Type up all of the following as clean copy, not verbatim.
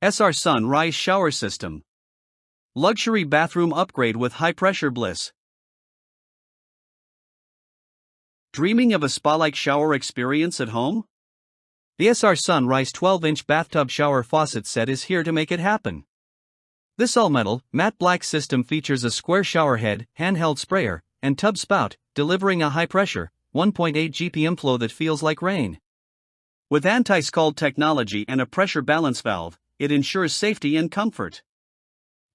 SR Sunrise Shower System. Luxury bathroom upgrade with high-pressure Bliss. Dreaming of a spa-like shower experience at home? The SR Sunrise 12-inch Bathtub Shower Faucet Set is here to make it happen. This all-metal, matte black system features a square shower head, handheld sprayer, and tub spout, delivering a high-pressure, 1.8 GPM flow that feels like rain. With anti-scald technology and a pressure balance valve, it ensures safety and comfort.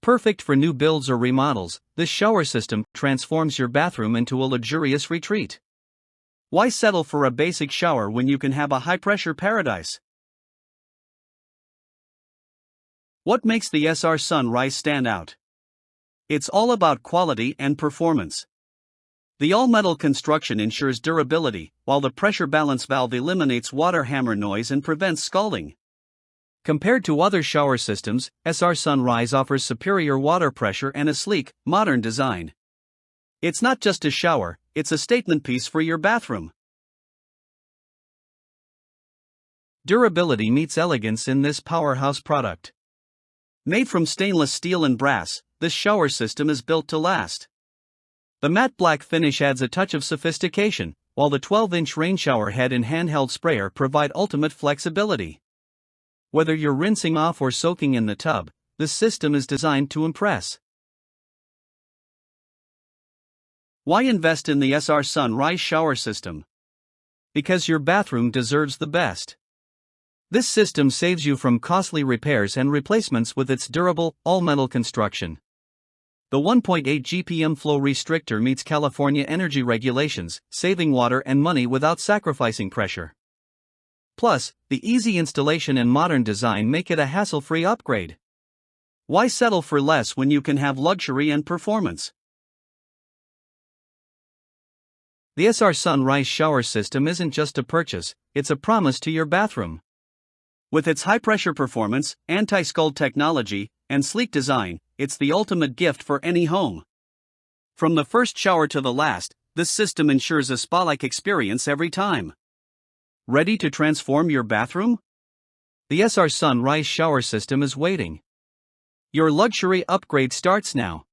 Perfect for new builds or remodels, this shower system transforms your bathroom into a luxurious retreat. Why settle for a basic shower when you can have a high-pressure paradise? What makes the SR Sunrise stand out? It's all about quality and performance. The all-metal construction ensures durability, while the pressure balance valve eliminates water hammer noise and prevents scalding. Compared to other shower systems, SR Sunrise offers superior water pressure and a sleek, modern design. It's not just a shower, it's a statement piece for your bathroom. Durability meets elegance in this powerhouse product. Made from stainless steel and brass, this shower system is built to last. The matte black finish adds a touch of sophistication, while the 12-inch rain shower head and handheld sprayer provide ultimate flexibility. Whether you're rinsing off or soaking in the tub, this system is designed to impress. Why invest in the SR Sunrise shower system? Because your bathroom deserves the best. This system saves you from costly repairs and replacements with its durable, all-metal construction. The 1.8 GPM flow restrictor meets California energy regulations, saving water and money without sacrificing pressure. Plus, the easy installation and modern design make it a hassle-free upgrade. Why settle for less when you can have luxury and performance? The SR Sunrise shower system isn't just a purchase, it's a promise to your bathroom. With its high-pressure performance, anti-scald technology, and sleek design, it's the ultimate gift for any home. From the first shower to the last, this system ensures a spa-like experience every time. Ready to transform your bathroom? The SR Sunrise shower system is waiting. Your luxury upgrade starts now.